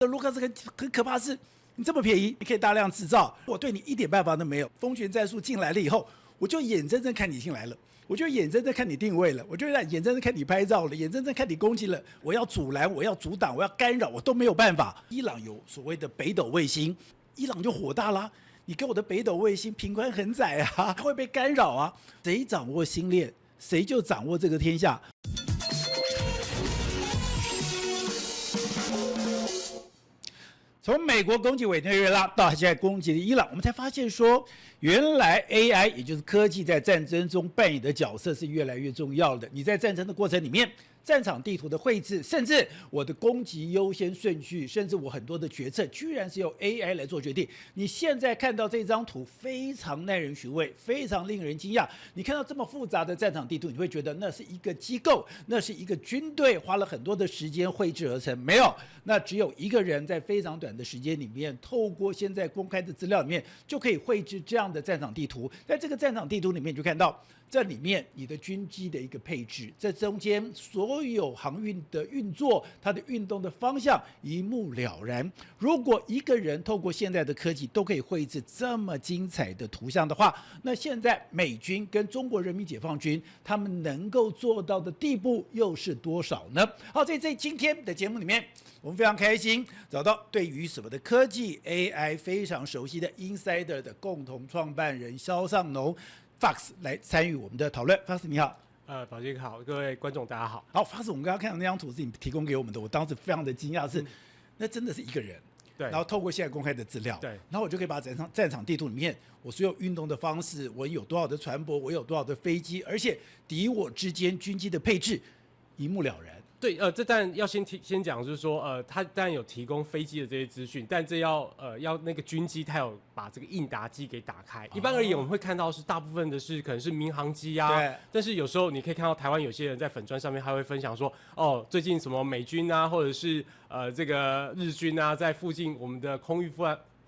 卢克斯很可怕是，你这么便宜，你可以大量制造，我对你一点办法都没有。风权战术进来了以后，我就眼睁睁看你进来了，我就眼睁睁看你定位了，我就眼睁睁看你拍照了，眼睁睁看你攻击了。我要阻拦，我要阻挡，我要干扰，我都没有办法。伊朗有所谓的北斗卫星，伊朗就火大啦。你给我的北斗卫星频宽很窄啊，它会被干扰啊。谁掌握星链，谁就掌握这个天下。从美国攻击委内瑞拉到现在攻击的伊朗，我们才发现说，原来 AI 也就是科技在战争中扮演的角色是越来越重要的。你在战争的过程里面，战场地图的绘制，甚至我的攻击优先顺序，甚至我很多的决策，居然是由 AI 来做决定。你现在看到这张图非常耐人寻味，非常令人惊讶。你看到这么复杂的战场地图，你会觉得那是一个机构，那是一个军队花了很多的时间绘制而成。没有，那只有一个人在非常短的时间里面，透过现在公开的资料里面，就可以绘制这样的战场地图。在这个战场地图里面，你就看到这里面你的军机的一个配置，这中间所有航运的运作，它的运动的方向一目了然。如果一个人透过现在的科技都可以绘制这么精彩的图像的话，那现在美军跟中国人民解放军他们能够做到的地步又是多少呢？好，在今天的节目里面，我们非常开心找到对于什么的科技 AI 非常熟悉的 Insider 的共同创办人萧尚农 Fox 来参与我们的讨论。Fox 你好。宝杰好，各位观众大家好。好，Fox，我们刚刚看到那张图是你提供给我们的，我当时非常的惊讶，是那真的是一个人。对，然后透过现在公开的资料，对，然后我就可以把战场地图里面我所有运动的方式，我有多少的船舶，我有多少的飞机，而且敌我之间军机的配置一目了然。对，这当然要先讲，就是说，他当然有提供飞机的这些资讯，但这要那个军机，他有把这个应答机给打开。一般而言，我们会看到是大部分的是可能是民航机啊，对。但是有时候你可以看到台湾有些人在粉专上面，他会分享说，最近什么美军啊，或者是这个日军啊，在附近我们的空域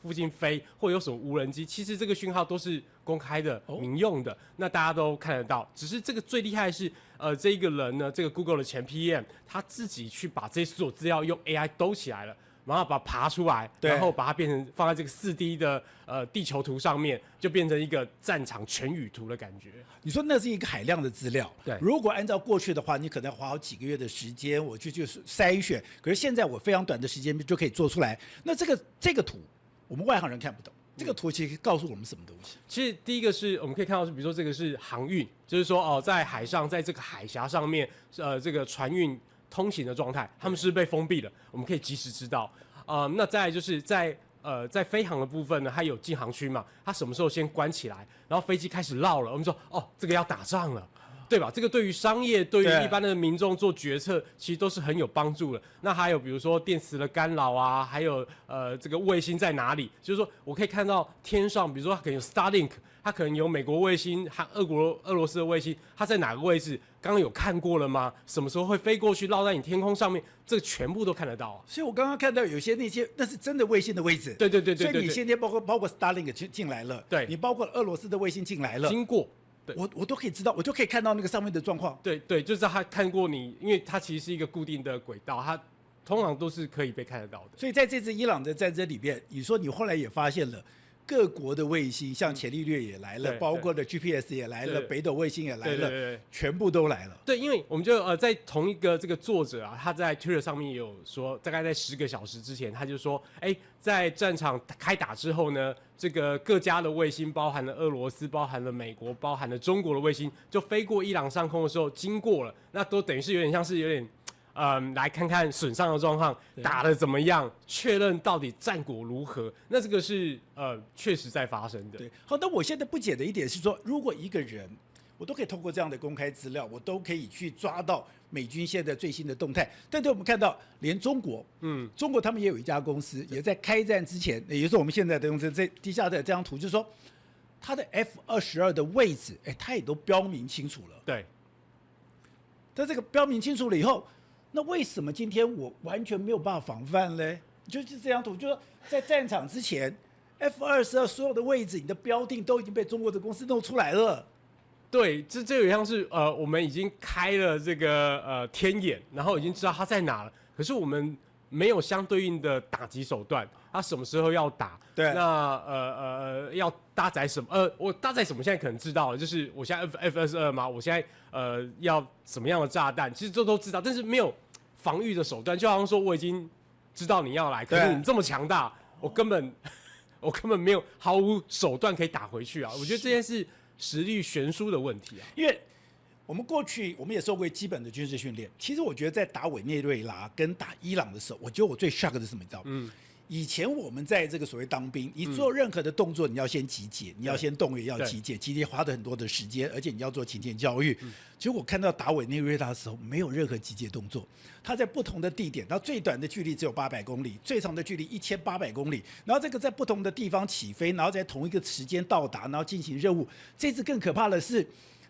附近飞，或有什么无人机，其实这个讯号都是公开的、民用的，那大家都看得到。只是这个最厉害的是，这一个人呢，这个 Google 的前 PM， 他自己去把这些所有资料用 AI 兜起来了，然后把它爬出来，然后把它变成放在这个4D 的地球图上面，就变成一个战场全语图的感觉。你说那是一个海量的资料，对。如果按照过去的话，你可能要花好几个月的时间，我就是筛选。可是现在我非常短的时间就可以做出来。那这个图，我们外行人看不懂。这个图其实告诉我们什么东西？其实第一个是我们可以看到，比如说这个是航运，就是说在海上，在这个海峡上面，这个船运通行的状态，他们是被封闭了，我们可以及时知道。那再来就是在飞航的部分呢，它有禁航区嘛，它什么时候先关起来，然后飞机开始绕了，我们说这个要打仗了。对吧？这个对于商业、对于一般的民众做决策，其实都是很有帮助的。那还有比如说电磁的干扰啊，还有这个卫星在哪里？就是说我可以看到天上，比如说它可能有 Starlink， 它可能有美国卫星和俄罗斯的卫星，它在哪个位置？刚刚有看过了吗？什么时候会飞过去，落在你天空上面？这个全部都看得到。所以我刚刚看到有些那是真的卫星的位置。对。所以你现在包括 Starlink 进来了，对，你包括俄罗斯的卫星进来了，经过。我都可以知道，我就可以看到那个上面的状况。对，就是他看过你，因为它其实是一个固定的轨道，它通常都是可以被看得到的。所以在这次伊朗的战争里面，你说你后来也发现了各国的卫星，像伽利略也来了，包括的 GPS 也来了，北斗卫星也来了，对，全部都来了。对，因为我们就在同一个这个作者啊，他在 Twitter 上面也有说，大概在10个小时之前，他就说，在战场开打之后呢，这个各家的卫星，包含了俄罗斯、包含了美国、包含了中国的卫星，就飞过伊朗上空的时候经过了，那都等于是有点像是有点。来看看损伤的状况，打得怎么样，确认到底战果如何。那这个是确实在发生的。对，好，那我现在不解的一点是说，如果一个人，我都可以透过这样的公开资料，我都可以去抓到美军现在最新的动态。但对我们看到，连中国，中国他们也有一家公司，也在开战之前，也就是我们现在的用这底下的这张图，就是说，它的 F-22的位置，它也都标明清楚了。对。但这个标明清楚了以后，那为什么今天我完全没有办法防范呢？就是这张图，就是在战场之前 ，F-22所有的位置，你的标定都已经被中国的公司弄出来了。对，这有点像是我们已经开了这个天眼，然后已经知道它在哪了。可是我们没有相对应的打击手段，他什么时候要打？对，那要搭载什么？我搭载什么？现在可能知道了，就是我现在 F22嘛，我现在要什么样的炸弹，其实这都知道，但是没有防御的手段，就好像说我已经知道你要来，可是你这么强大，我根本没有毫无手段可以打回去啊！我觉得这件事实力悬殊的问题啊，因为我们过去我们也受过基本的军事训练。其实我觉得在打委内瑞拉跟打伊朗的时候，我觉得我最 shock 的是什么？你知道吗？以前我们在这个所谓当兵，你做任何的动作，你要先集结，你要先动员，要集结，集结花的很多的时间，而且你要做勤俭教育。结果我看到打委内瑞拉的时候，没有任何集结动作，他在不同的地点，然后最短的距离只有800公里，最长的距离1800公里，然后这个在不同的地方起飞，然后在同一个时间到达，然后进行任务。这次更可怕的是，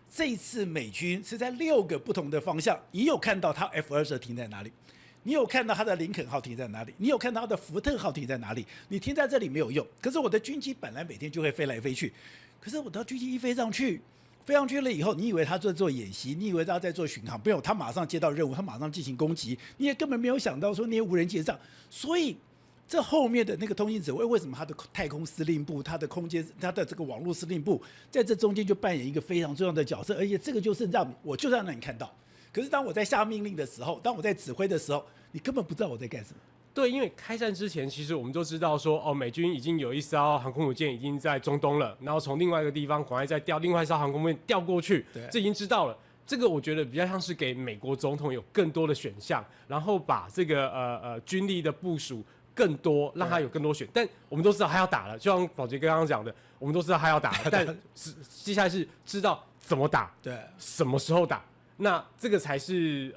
这次美军是在6个不同的方向，你有看到他 F-22停在哪里？你有看到他的林肯号停在哪里？你有看到他的福特号停在哪里？你停在这里没有用。可是我的军机本来每天就会飞来飞去，可是我的军机一飞上去了以后，你以为他在做演习，你以为他在做巡航，没有，他马上接到任务，他马上进行攻击，你也根本没有想到说那些无人机上，所以这后面的那个通信指挥，为什么他的太空司令部、他的空间、他的这个网络司令部，在这中间就扮演一个非常重要的角色，而且这个就是我就让你看到。可是当我在下命令的时候，当我在指挥的时候，你根本不知道我在干什么。对，因为开战之前，其实我们就知道说，美军已经有一艘航空母舰已经在中东了，然后从另外一个地方赶快再调另外一艘航空母舰调过去，这已经知道了。这个我觉得比较像是给美国总统有更多的选项，然后把这个军力的部署更多，让他有更多选。但我们都知道他要打了，就像宝杰刚刚讲的，我们都知道他要打了，但接下来是知道怎么打，对，什么时候打。那这个才是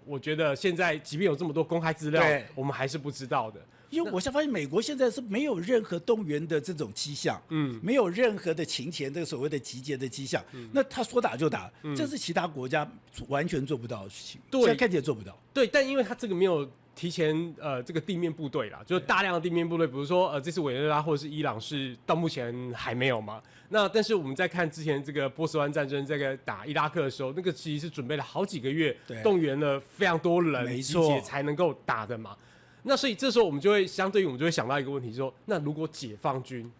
我觉得现在即便有这么多公开资料，我们还是不知道的。因为我发现美国现在是没有任何动员的这种迹象，没有任何的勤前这个所谓的集结的迹象。那他说打就打，这是其他国家完全做不到的事情。对，现在看起来做不到。对，但因为他这个没有提前这个地面部队啦，就是大量的地面部队，比如说这次委内瑞拉或者是伊朗是到目前还没有嘛。那但是我们在看之前这个波斯湾战争这个打伊拉克的时候，那个其实是准备了好几个月，动员了非常多人集结才能够打的嘛。那所以这时候我们就会相对于我们就会想到一个问题，说那如果解放军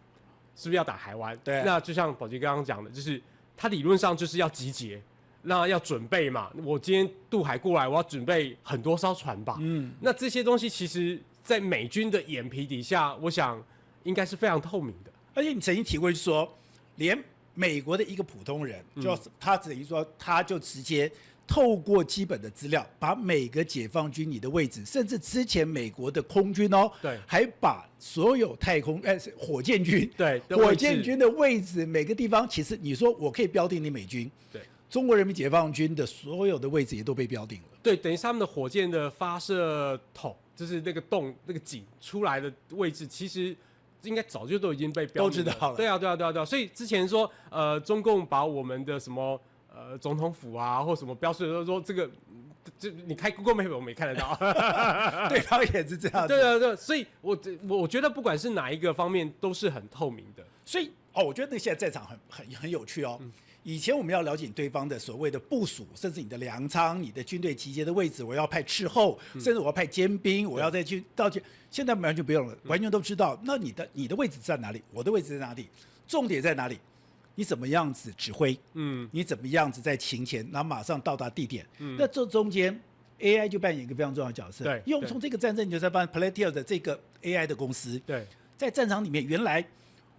是不是要打台湾？对，那就像宝杰刚刚讲的，就是他理论上就是要集结。那要准备嘛，我今天渡海过来，我要准备很多艘船吧。那这些东西其实，在美军的眼皮底下，我想应该是非常透明的。而且你曾经提过，就是说，连美国的一个普通人，就是他等于说，他就直接透过基本的资料，把每个解放军你的位置，甚至之前美国的空军对，还把所有太空火箭军，对，火箭军的位置，每个地方，其实你说我可以标定你美军，对。中国人民解放军的所有的位置也都被标定了。对，等于是他们的火箭的发射筒，就是那个洞、那个井出来的位置，其实应该早就都已经被标定了。都知道了。对啊。所以之前说，中共把我们的什么总统府啊，或什么标示的说这个，你开 Google Map 我们也看得到。对方也是这样子。对，所以我觉得不管是哪一个方面都是很透明的。所以我觉得那现在战场很有趣哦。以前我们要了解对方的所谓的部署，甚至你的粮仓、你的军队集结的位置，我要派斥候，甚至我要派尖兵，我要再去到去。现在完全不用了，完全都知道。那你的位置在哪里？我的位置在哪里？重点在哪里？你怎么样子指挥？你怎么样子在勤前，然后马上到达地点？那这中间 AI 就扮演一个非常重要的角色。对，因为我们从这个战争你就在发现 Palantir 的这个 AI 的公司，对，在战场里面原来。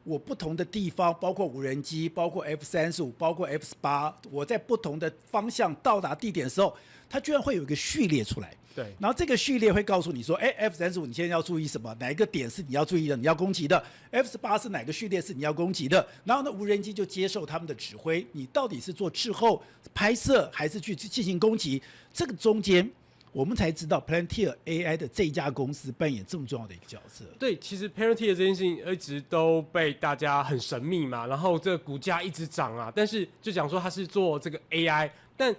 我不同的地方，包括无人机，包括 F-35，包括 F-18，我在不同的方向到达地点的时候，它居然会有一个序列出来。对，然后这个序列会告诉你说，F-35你现在要注意什么？哪一个点是你要注意的？你要攻击的。F-18是哪个序列是你要攻击的？然后呢，无人机就接受他们的指挥，你到底是做滞后拍摄，还是去进行攻击？这个中间。我们才知道 Palantir AI 的这一家公司扮演这么重要的一个角色。对，其实 Palantir 这件事情一直都被大家很神秘嘛，然后这个股价一直涨啊，但是就讲说它是做这个 AI， 但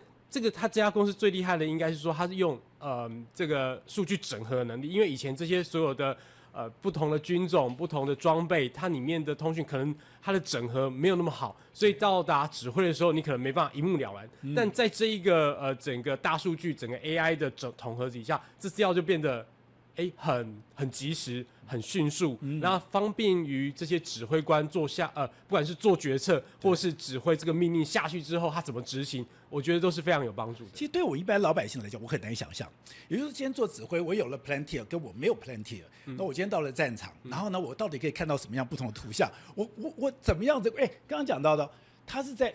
它这家公司最厉害的应该是说它是用这个数据整合的能力，因为以前这些所有的不同的军种、不同的装备，它里面的通讯可能它的整合没有那么好，所以到达指挥的时候，你可能没办法一目了然。但在这一个整个大数据、整个 AI 的统合底下，这资料就变得很及时、很迅速，然后方便于这些指挥官不管是做决策或是指挥这个命令下去之后，他怎么执行，我觉得都是非常有帮助的。其实对我一般老百姓来讲，我很难想象，也就是今天做指挥，我有了 Palantir 跟我没有 Palantir，那我今天到了战场，然后呢，我到底可以看到什么样不同的图像？我怎么样子？刚刚讲到的，他是在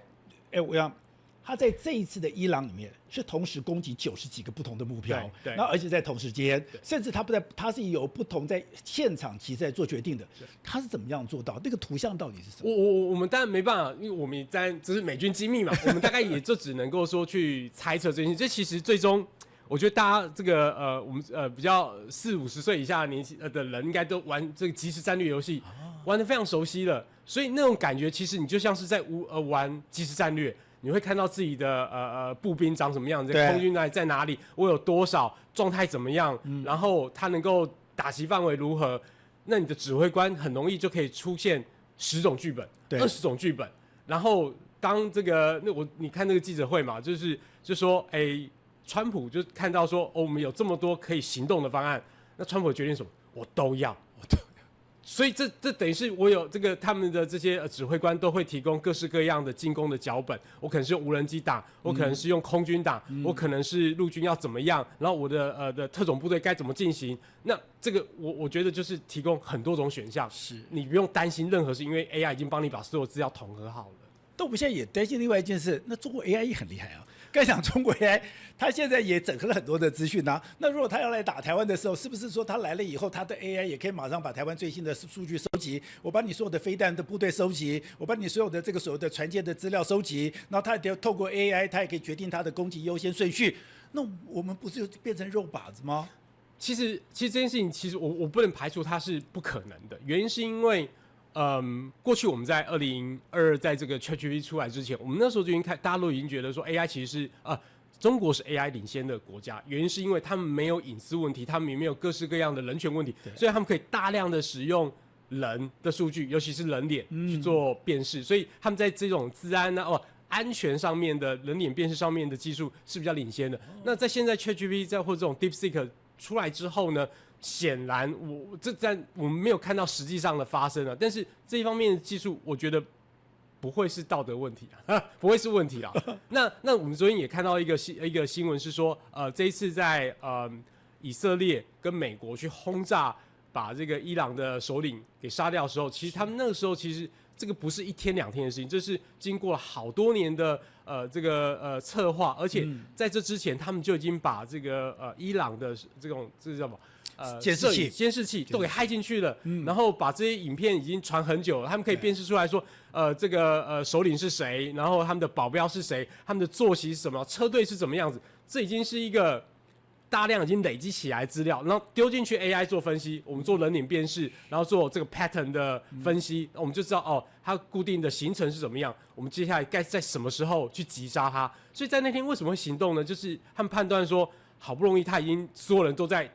他在这一次的伊朗里面是同时攻击90几个不同的目标，对，然后而且在同时间，甚至他是有不同在现场其实在做决定的，他是怎么样做到？那个图像到底是什么？我们当然没办法，因为我们这是美军机密嘛，我们大概也就只能够说去猜测这件事。这其实最终，我觉得大家这个我们比较40-50岁以下的年纪的人，应该都玩这个即时战略游戏，玩得非常熟悉了。所以那种感觉，其实你就像是在玩即时战略。你会看到自己的步兵长什么样子，空军在哪里，我有多少，状态怎么样，然后他能够打击范围如何，那你的指挥官很容易就可以出现10种剧本、20种剧本，然后当这个你看那个记者会嘛，就说川普就看到说我们有这么多可以行动的方案，那川普决定什么，我都要。所以这等于是我有这个他们的这些指挥官都会提供各式各样的进攻的脚本，我可能是用无人机打，我可能是用空军打，我可能是陆军要怎么样，然后我的特种部队该怎么进行。那这个我觉得就是提供很多种选项，是你不用担心任何事，因为 AI 已经帮你把所有资料统合好了。但我们现在也担心另外一件事，那中国 AI 也很厉害啊。刚讲中国 AI， 他现在也整合了很多的资讯啊。那如果他要来打台湾的时候，是不是说他来了以后，他的 AI 也可以马上把台湾最新的数据收集？我把你所有的飞弹的部队收集，我把你所有的所有的船舰的资料收集，然后他也透过 AI， 他也可以决定他的攻击优先顺序。那我们不是就变成肉靶子吗？其实这件事情，其实我不能排除它是不可能的，原因是因为。过去我们在2022在这个 ChatGPT 出来之前，我们那时候就已经大家都已经觉得说 AI 其实是中国是 AI 领先的国家，原因是因为他们没有隐私问题，他们也没有各式各样的人权问题，所以他们可以大量的使用人的数据，尤其是人脸去做辨识，所以他们在这种资安安全上面的人脸辨识上面的技术是比较领先的。那在现在 ChatGPT 或者这种 DeepSeek 出来之后呢？显然我们没有看到实际上的发生啊，但是这一方面的技术，我觉得不会是道德问题不会是问题啊。那我们昨天也看到一个新闻是说，这一次在以色列跟美国去轰炸，把这个伊朗的首领给杀掉的时候，其实他们那个时候其实这个不是1天2天的事情，这是经过了好多年的策划，而且在这之前，他们就已经把这个伊朗的这叫什么？监视器都给害进去了，然后把这些影片已经传很久了，他们可以辨识出来说，这个首领是谁，然后他们的保镖是谁，他们的作息是什么，车队是怎么样子，这已经是一个大量已经累积起来资料，然后丢进去 AI 做分析，我们做人脸辨识，然后做这个 pattern 的分析，我们就知道它固定的行程是怎么样，我们接下来该在什么时候去击杀它。所以在那天为什么会行动呢？就是他们判断说，好不容易他已经所有人都在。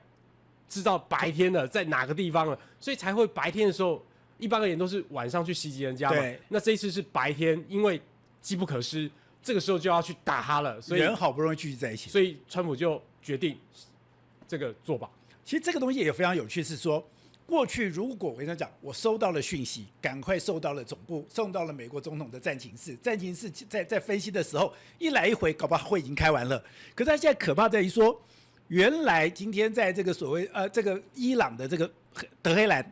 知道白天了，在哪个地方了，所以才会白天的时候，一般而言都是晚上去袭击人家嘛。那这一次是白天，因为机不可失，这个时候就要去打他了，所以人好不容易聚集在一起，所以川普就决定这个做法。其实这个东西也非常有趣，是说过去如果我跟他讲，我收到了讯息，赶快送到了总部，送到了美国总统的战情室，战情室在分析的时候，一来一回，搞不好会已经开完了。可是他现在可怕在于说。原来今天在这个所谓这个伊朗的这个德黑兰，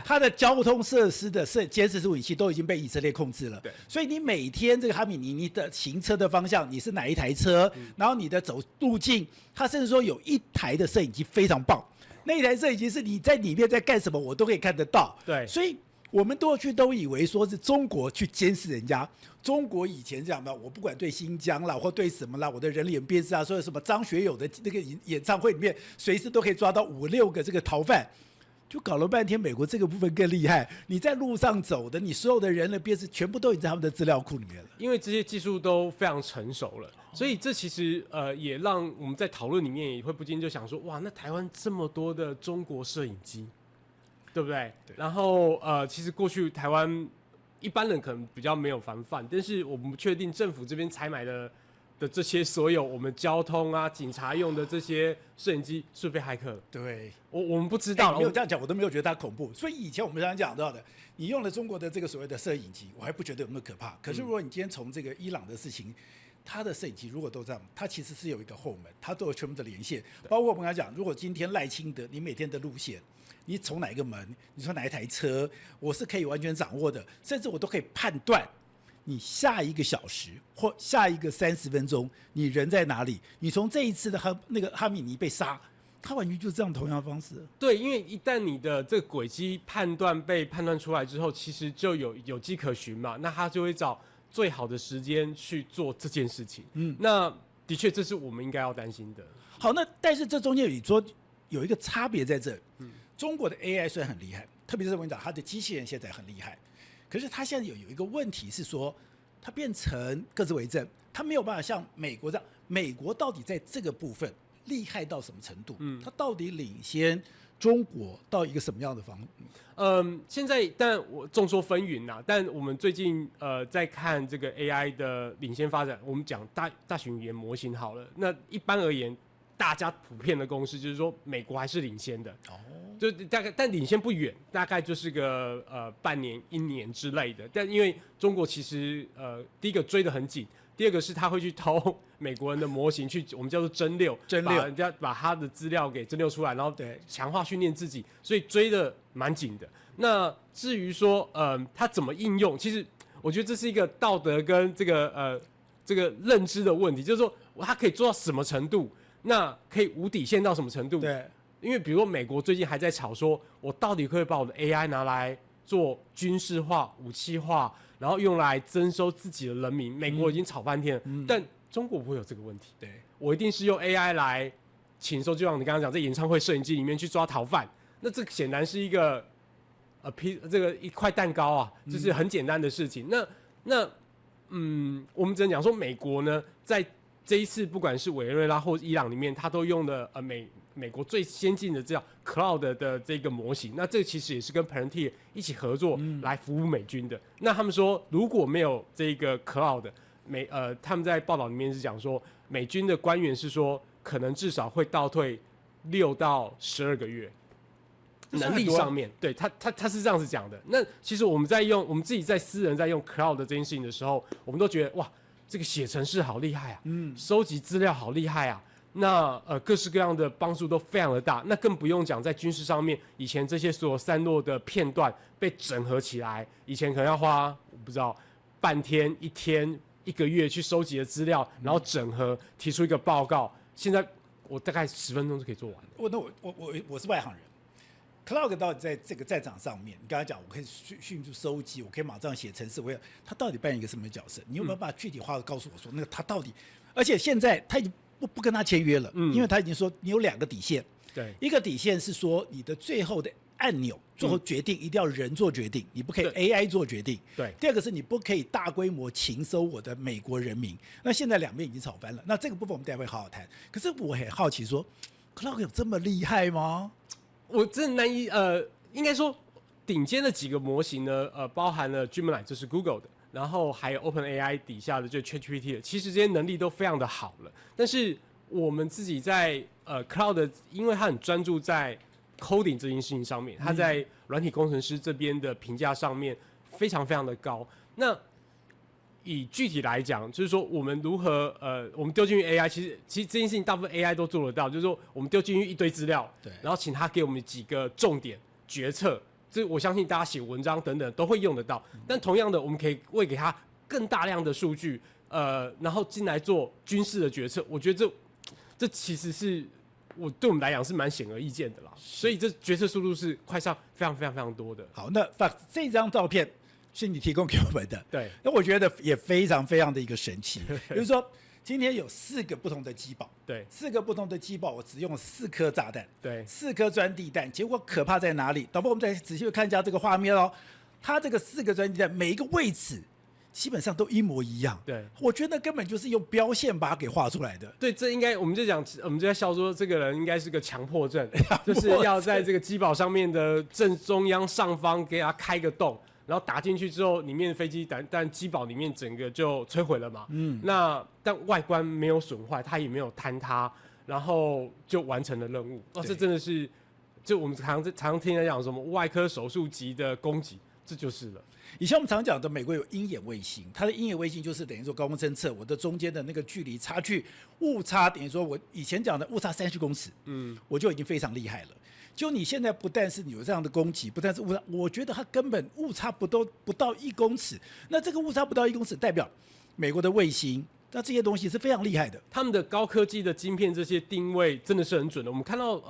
它的交通设施的监视武器都已经被以色列控制了。所以你每天这个哈米尼你的行车的方向，你是哪一台车，然后你的走路径，它甚至说有一台的摄影机非常棒，那一台摄影机是你在里面在干什么，我都可以看得到。对，所以。我们过去都以为说是中国去监视人家，中国以前讲的，我不管对新疆啦或对什么啦，我的人脸辨识啊，说什么张学友的那个演唱会里面，随时都可以抓到5、6个这个逃犯，就搞了半天，美国这个部分更厉害，你在路上走的，你所有的人的辨识全部都已经在他们的资料库里面了，因为这些技术都非常成熟了，所以这其实也让我们在讨论里面也会不禁就想说，哇，那台湾这么多的中国摄影机。对不对？然后其实过去台湾一般人可能比较没有防范，但是我们不确定政府这边采买的的这些所有我们交通啊、警察用的这些摄影机是不是被骇客了？对，我们不知道了。没有这样讲，我都没有觉得它恐怖。所以以前我们常讲到的，你用了中国的这个所谓的摄影机，我还不觉得有那么可怕。可是如果你今天从这个伊朗的事情，它的摄影机如果都这样，它其实是有一个后门，它都有全部的连线。包括我们刚才讲，如果今天赖清德你每天的路线，你从哪一个门，你从哪一台车，我是可以完全掌握的，甚至我都可以判断你下一个小时或下一个30分钟你人在哪里。你从这一次的哈米尼被杀，他完全就是这样同样的方式。对，因为一旦你的这个轨迹判断被判断出来之后，其实就有迹可循嘛，那他就会找最好的时间去做这件事情。那的确这是我们应该要担心的。好，那但是这中间你说有一个差别在这，中国的 AI 虽然很厉害，特别是我跟你讲，它的机器人现在很厉害，可是它现在有一个问题是说，它变成各自为政，它没有办法像美国这样。美国到底在这个部分厉害到什么程度？它到底领先中国到一个什么样的方面？现在但我众说纷纭呐。但我们最近在看这个 AI 的领先发展，我们讲大型语言模型好了。那一般而言，大家普遍的共识就是说，美国还是领先的。就大概，但领先不远，大概就是个半年、1年之类的。但因为中国其实第一个追得很紧。第二个是他会去偷美国人的模型，去我们叫做蒸馏，把他的资料给蒸馏出来，然后强化训练自己，所以追得蛮紧的。那至于说他怎么应用，其实我觉得这是一个道德跟这个认知的问题，就是说他可以做到什么程度，那可以无底线到什么程度？对，因为比如说美国最近还在吵说，我到底可以把我的 AI 拿来做军事化、武器化。然后用来征收自己的人民，美国已经吵翻天了，但中国不会有这个问题。对，我一定是用 AI 来请收，就像你刚刚讲，在演唱会摄影机里面去抓逃犯，那这显然是一个这个一块蛋糕啊，就是很简单的事情。我们只能讲说，美国呢，在这一次不管是委内瑞拉或伊朗里面，它都用的美国最先进的叫 Cloud 的这个模型，那这其实也是跟 Palantir 一起合作来服务美军的。那他们说，如果没有这个 Cloud，他们在报道里面是讲说，美军的官员是说，可能至少会倒退6到12个月。能力上面，对他是这样子讲的。那其实我们自己在私人在用 Cloud 这件事情的时候，我们都觉得哇，这个写程式好厉害啊，收集资料好厉害啊。那各式各样的帮助都非常的大，那更不用讲在军事上面，以前这些所有散落的片段被整合起来，以前可能要花我不知道半天、1天、1个月去收集的资料，然后整合提出一个报告，现在我大概10分钟就可以做完。我是外行人 ，Cloud 到底在这个战场上面，你刚才讲我可以迅速收集，我可以马上写程式，他到底扮演一个什么角色？你有没有办法具体化的告诉我说，那个他到底？而且现在他已经不跟他签约了，因为他已经说你有2个底线，对，一个底线是说你的最后的按钮最后决定一定要人做决定，你不可以 AI 做决定，对。第二个是你不可以大规模情收我的美国人民。那现在两边已经吵翻了，那这个部分我们待会好好谈。可是我很好奇说 ，Cloud 有这么厉害吗？我真的难以应该说顶尖的几个模型呢，包含了 Gemini， 这是 Google 的。然后还有 OpenAI 底下的就 ChatGPT 的，其实这些能力都非常的好了。但是我们自己在Cloud， 因为他很专注在 coding 这件事情上面，他在软体工程师这边的评价上面非常非常的高。那以具体来讲，就是说我们如何我们丢进去 AI， 其实这件事情大部分 AI 都做得到，就是说我们丢进去一堆资料，对，然后请他给我们几个重点决策。这我相信大家写文章等等都会用得到，但同样的，我们可以喂给他更大量的数据，然后进来做军事的决策。我觉得这其实是对我们来讲是蛮显而易见的啦。所以这决策速度是快上非常非常非常多的。好，那这张照片是你提供给我们的，对，那我觉得也非常非常的一个神奇，就是说。今天有4个不同的机堡，对，4个不同的机堡，我只用了4颗炸弹，对，4颗钻地弹。结果可怕在哪里？导播，我们再仔细看一下这个画面哦。它这个4个钻地弹，每一个位置基本上都一模一样。对，我觉得根本就是用标线把它给画出来的。对，这应该我们就在笑说，这个人应该是个强迫症，就是要在这个机堡上面的正中央上方给他开个洞。然后打进去之后，里面的飞机但机堡里面整个就摧毁了嘛。但外观没有损坏，它也没有坍塌，然后就完成了任务。这真的是，就我们常听人讲什么外科手术级的攻击，这就是了。以前我们常讲的，美国有鹰眼卫星，它的鹰眼卫星就是等于说高空侦测，我的中间的那个距离差距误差，等于说我以前讲的误差30公尺，我就已经非常厉害了。就你现在不但是你有这样的攻击，不但是误差，我觉得它根本误差不到1公尺。那这个误差不到1公尺，代表美国的卫星，那这些东西是非常厉害的。他们的高科技的晶片这些定位真的是很准的。我们看到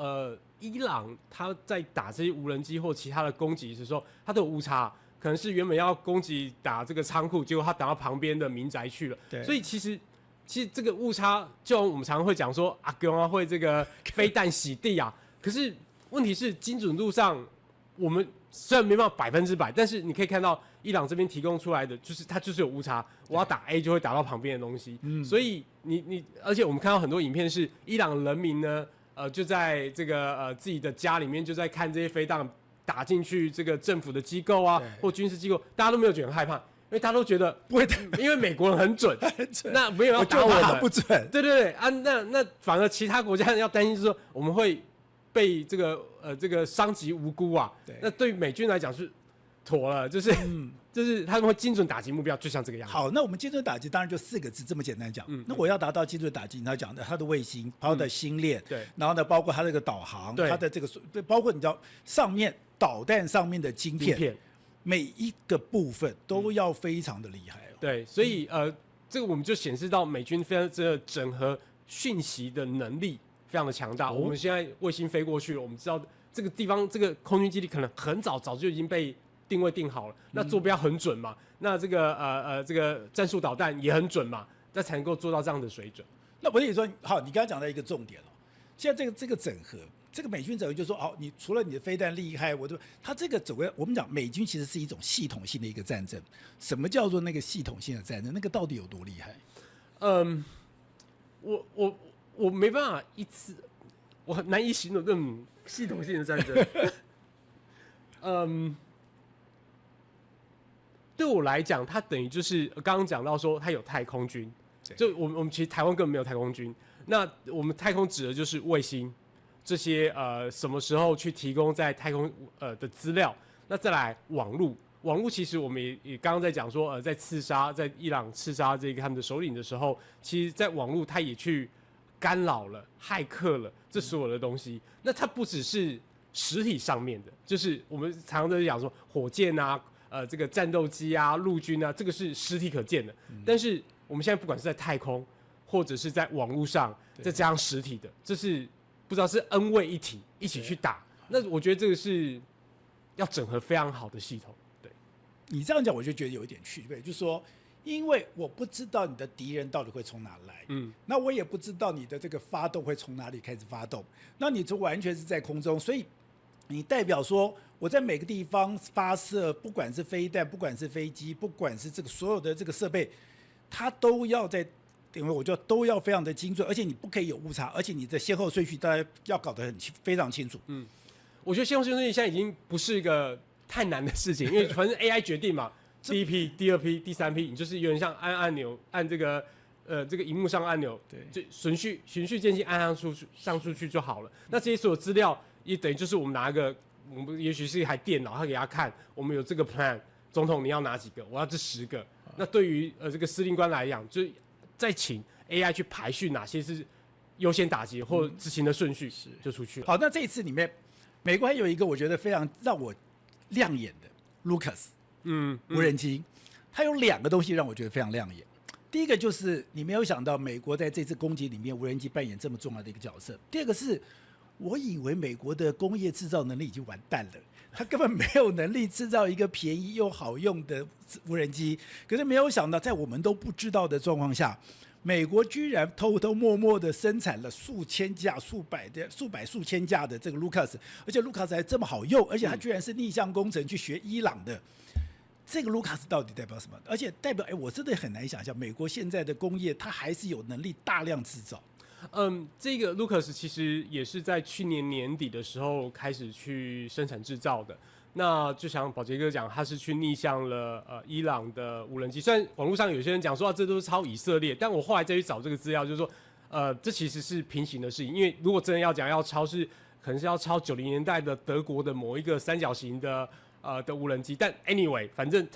伊朗他在打这些无人机或其他的攻击的时候，它都有误差。可能是原本要攻击打这个仓库，结果他打到旁边的民宅去了。所以其实这个误差，就我们常常会讲说阿公啊会这个飞弹洗地啊，可是问题是精准度上，我们虽然没办法100%，但是你可以看到伊朗这边提供出来的，就是它就是有误差，我要打 A 就会打到旁边的东西。所以而且我们看到很多影片是伊朗人民呢，就在这个自己的家里面就在看这些飞弹打进去这个政府的机构啊，或军事机构，大家都没有觉得很害怕，因为大家都觉得不会，因为美国人很准，那没有要打我们，不准。对啊，那反而其他国家要担心，就是说我们会被这个伤及无辜啊。那对于美军来讲是妥了，就是他们会精准打击目标，就像这个样子。好，那我们精准打击当然就4个字，这么简单讲。那我要达到精准打击，你要讲的它的卫星，它的星链，然后呢，包括它这个导航，它的这个，包括你知道上面导弹上面的晶片，每一个部分都要非常的厉害。对，所以这个我们就显示到美军非常这整合讯息的能力非常的强大。我们现在卫星飞过去了，我们知道这个地方这个空军基地可能很早就已经被定位定好了，那坐标很准嘛，那这个战术导弹也很准嘛，那才能够做到这样的水准。那我跟你说，好，你刚刚讲到一个重点了，现在这个整合，这个美军整合就是说，哦，你除了你的飞弹厉害，它这个整个我们讲美军其实是一种系统性的一个战争。什么叫做那个系统性的战争？那个到底有多厉害？我没办法我很难以形容这种系统性的战争。对我来讲，它等于就是刚刚讲到说，它有太空军，就我们其实台湾根本没有太空军。那我们太空指的就是卫星这些什么时候去提供在太空的资料。那再来网络其实我们也刚刚在讲说在伊朗刺杀这个他们的首领的时候，其实在网络它也去干扰了、骇客了这所有的东西。那它不只是实体上面的，就是我们常常在讲说火箭啊。这个战斗机啊、陆军啊，这个是实体可见的。但是我们现在不管是在太空，或者是在网络上，再加上实体的，这是不知道是 N 位一体一起去打。那我觉得这个是要整合非常好的系统。对，你这样讲，我就觉得有一点趣味，就是说，因为我不知道你的敌人到底会从哪来，那我也不知道你的这个发动会从哪里开始发动，那你就完全是在空中，所以你代表说。我在每个地方发射，不管是飞弹，不管是飞机，不管是这个所有的这个设备，它都要因为我觉得都要非常的精准，而且你不可以有误差，而且你的先后顺序大家要搞得非常清楚。我觉得先后顺序现在已经不是一个太难的事情，因为反正 AI 决定嘛，第一批、第二批、第三批，你就是有点像按按钮，按这个荧幕上按钮，就循序渐进按上出去就好了。那这些所有资料也等于就是我们拿一个。我们也许是一台电脑，他给他看，我们有这个 plan， 总统你要哪几个？我要这10个。那对于这个司令官来讲，就再请 AI 去排序哪些是优先打击或执行的顺序，就出去了。好，那这一次里面，美国还有一个我觉得非常让我亮眼的 Lucas，无人机，它有2个东西让我觉得非常亮眼。第一个就是你没有想到美国在这次攻击里面，无人机扮演这么重要的一个角色。第二个是。我以为美国的工业制造能力已经完蛋了，他根本没有能力制造一个便宜又好用的无人机。可是没有想到，在我们都不知道的状况下，美国居然偷偷摸摸的生产了数千架、数千架的这个 Lucas， 而且 Lucas 还这么好用，而且它居然是逆向工程去学伊朗的。这个 Lucas 到底代表什么？而且代表，我真的很难想象，美国现在的工业它还是有能力大量制造。这个 Lucas 其实也是在去年年底的时候开始去生产制造的。那就像宝杰哥讲，他是去逆向了伊朗的无人机。虽然网络上有些人讲说这都是抄以色列，但我后来再去找这个资料，就是说这其实是平行的事情。因为如果真的要讲要抄是，可能是要抄90年代的德国的某一个三角形的无人机。但 anyway， 反正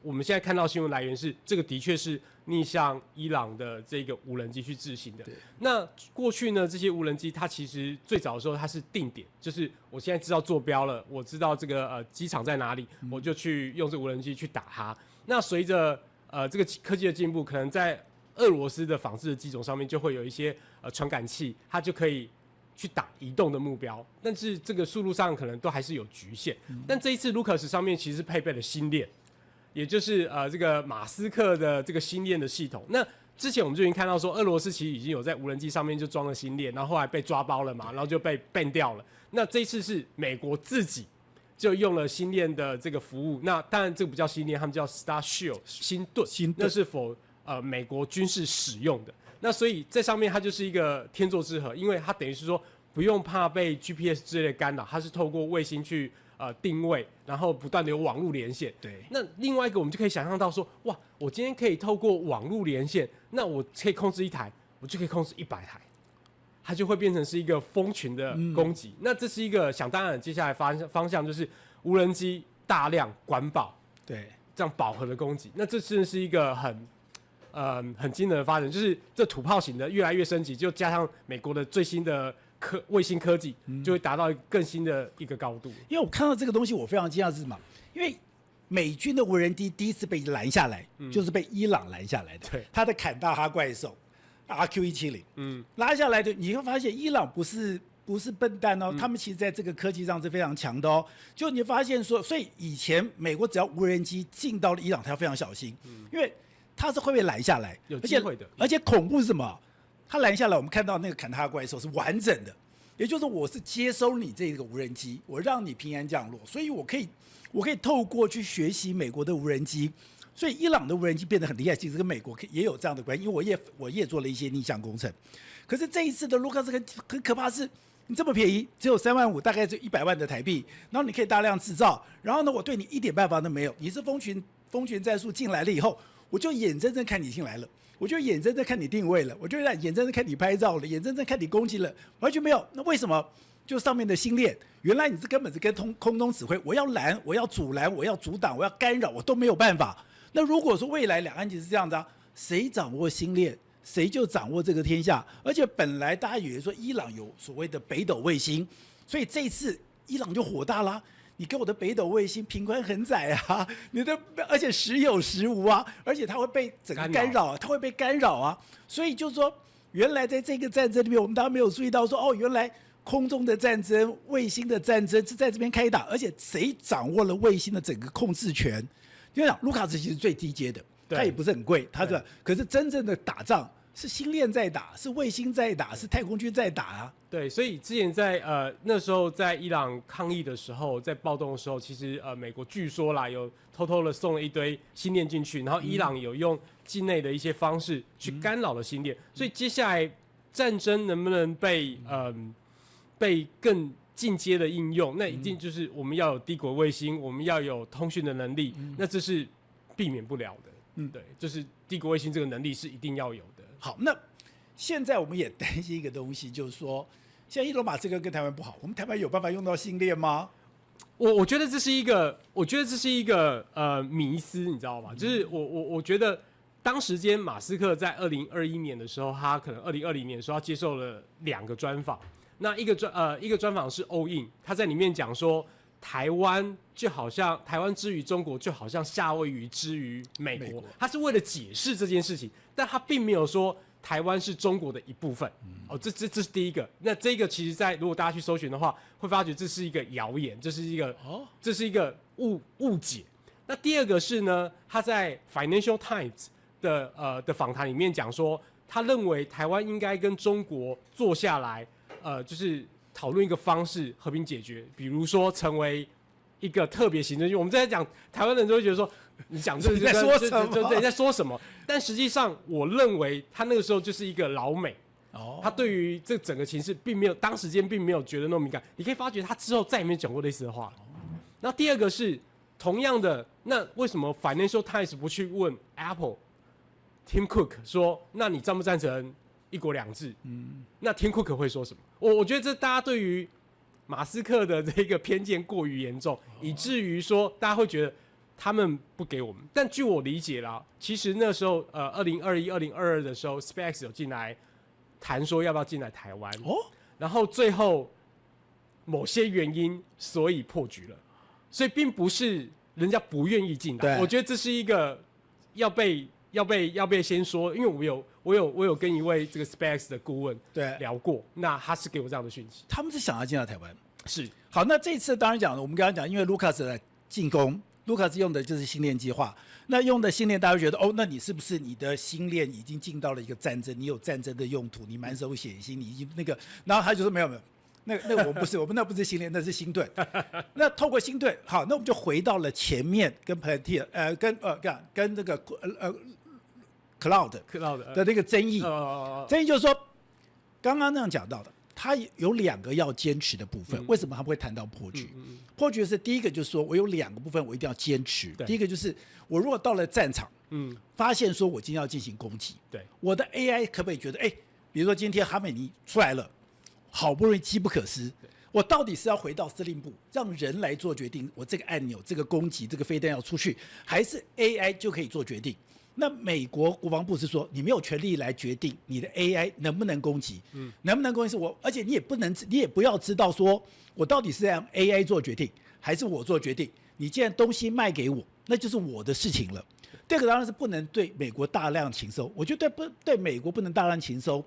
我们现在看到新闻来源是这个的确是逆向伊朗的这个无人机去执行的。那过去呢，这些无人机它其实最早的时候它是定点，就是我现在知道坐标了，我知道这个机场在哪里，我就去用这个无人机去打它。那随着这个科技的进步，可能在俄罗斯的仿制的机种上面就会有一些传感器，它就可以去打移动的目标，但是这个速度上可能都还是有局限。但这一次 Lucas 上面其实配备了星链。也就是这个马斯克的这个星链的系统。那之前我们就已经看到说，俄罗斯其实已经有在无人机上面就装了星链，然后后来被抓包了嘛，然后就被 ban 掉了。那这一次是美国自己就用了星链的这个服务。那当然这个不叫星链，他们叫 Star Shield 星盾，那是否美国军事使用的。那所以在上面它就是一个天作之合，因为它等于是说不用怕被 GPS 之类的干扰，它是透过卫星去定位，然后不断的有网络连线。对。那另外一个我们就可以想象到说，哇，我今天可以透过网络连线，那我可以控制一台，我就可以控制100台，它就会变成是一个蜂群的攻击。那这是一个想当然，接下来方向就是无人机大量管饱，对，这样饱和的攻击。那这真的是一个很惊人的发展，就是这土炮型的越来越升级，就加上美国的最新的卫星科技，就会达到更新的一个高度。因为我看到这个东西，我非常惊讶是什么？因为美军的无人机第一次被拦下来，就是被伊朗拦下来的。对，他的坎大哈怪兽 RQ-170，拉下来的，你会发现伊朗不是笨蛋哦，他们其实在这个科技上是非常强的哦。就你发现说，所以以前美国只要无人机进到了伊朗，他要非常小心，因为它是会被拦下来，有机会的。而且恐怖是什么？它拦下来，我们看到那个坎塔怪兽是完整的，也就是我是接收你这个无人机，我让你平安降落，所以我可以透过去学习美国的无人机，所以伊朗的无人机变得很厉害，其实跟美国也有这样的关系，因为我也做了一些逆向工程。可是这一次的卢卡斯很可怕是，你这么便宜，只有3万5，大概就100万的台币，然后你可以大量制造，然后呢，我对你一点办法都没有，你是蜂群战术进来了以后，我就眼睁睁看你进来了。我就眼睁睁看你定位了，我就眼睁睁看你拍照了，眼睁睁看你攻击了，完全没有。那为什么？就上面的星链，原来你是根本是跟空中指挥，我要拦，我要阻拦，我要阻挡，我要干扰，我都没有办法。那如果说未来两岸其实是这样子啊，谁掌握星链，谁就掌握这个天下。而且本来大家以为说伊朗有所谓的北斗卫星，所以这一次伊朗就火大啦。你给我的北斗卫星频宽很窄啊，而且时有时无啊，而且它会被整个干扰，它会被干扰啊。所以就是说，原来在这个战争里面，我们大家没有注意到说，哦，原来空中的战争、卫星的战争是在这边开打，而且谁掌握了卫星的整个控制权？因为讲卢卡斯其实最低阶的，它也不是很贵，可是真正的打仗是星链在打，是卫星在打，是太空军在打啊。对，所以之前在那时候在伊朗抗议的时候，在暴动的时候，其实美国据说啦有偷偷的送了一堆星链进去，然后伊朗有用境内的一些方式去干扰了星链，所以接下来战争能不能被更进阶的应用，那一定就是我们要有低轨卫星，我们要有通讯的能力，那这是避免不了的。对，就是低轨卫星这个能力是一定要有的。好，那现在我们也担心一个东西，就是说，现在伊隆马斯克跟台湾不好，我们台湾有办法用到星链吗？我觉得这是一个迷思，你知道吗？就是我觉得当时间马斯克在2021年的时候，他可能2020年的时候，他接受了2个专访。那一个专访是欧印，他在里面讲说，台湾就好像台湾之于中国，就好像夏威夷之于美国。他是为了解释这件事情，但他并没有说台湾是中国的一部分。这是第一个。那这个其实如果大家去搜寻的话，会发觉这是一个谣言，这是一个误解。那第二个是呢，他在 Financial Times 的访谈里面讲说，他认为台湾应该跟中国坐下来，就是讨论一个方式和平解决，比如说成为一个特别行政区。我们在讲台湾人都会觉得说，你讲这个在说什么？对，在说什么？但实际上，我认为他那个时候就是一个老美。他对于这整个情势当时间并没有觉得那么敏感。你可以发觉他之后再也没有讲过类似的话。那第二个是同样的，那为什么 Financial Times 不去问 Apple Tim Cook 说，那你赞不赞成一国两制？那 Tim Cook 会说什么？我觉得这大家对于马斯克的这个偏见过于严重，以至于说大家会觉得他们不给我们。但据我理解啦，其实那时候2021、2022的时候 ，SpaceX 有进来谈说要不要进来台湾，然后最后某些原因，所以破局了。所以并不是人家不愿意进来，我觉得这是一个要被先说，因为我有跟一位这个 SpaceX 的顾问聊过，那他是给我这样的讯息，他们是想要进到台湾。是好，那这次当然讲了，我们刚刚讲，因为 Lucas 的进攻，Lucas 用的就是星链计划，那用的星链大家会觉得那你是不是你的星链已经进到了一个战争，你有战争的用途，你满手血腥，你已经那个，然后他就说没有。那个我们不是，我们那不是星链，那是星盾。那透过星盾，好，那我们就回到了前面跟 Palantir， 跟那个Cloud 的那个争议。争议就是说，刚刚那样讲到的，它有2个要坚持的部分。为什么他们会谈到破局？破局是第一个，就是说我有2个部分我一定要坚持。第一个就是我如果到了战场，发现说我今天要进行攻击，我的 AI 可不可以觉得，比如说今天哈美尼出来了。好不容易机不可失，我到底是要回到司令部，让人来做决定，我这个按钮、这个攻击、这个飞弹要出去，还是 AI 就可以做决定？那美国国防部是说，你没有权利来决定你的 AI 能不能攻击，能不能攻击是我，而且你也不要知道说我到底是让 AI 做决定，还是我做决定。你既然东西卖给我，那就是我的事情了。第二个当然是不能对美国大量情收，我觉得对美国不能大量情收。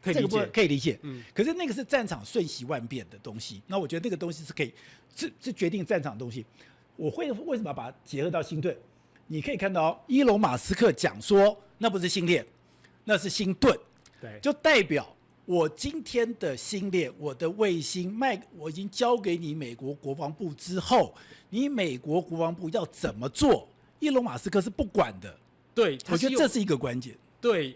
这个部分可以理解，可是那个是战场瞬息万变的东西，那我觉得那个东西是可以是决定战场的东西。我会为什么把它结合到星盾？你可以看到伊隆马斯克讲说，那不是星链，那是星盾，就代表我今天的星链，我的卫星我已经交给你美国国防部之后，你美国国防部要怎么做，伊隆马斯克是不管的。对，我觉得这是一个关键。对，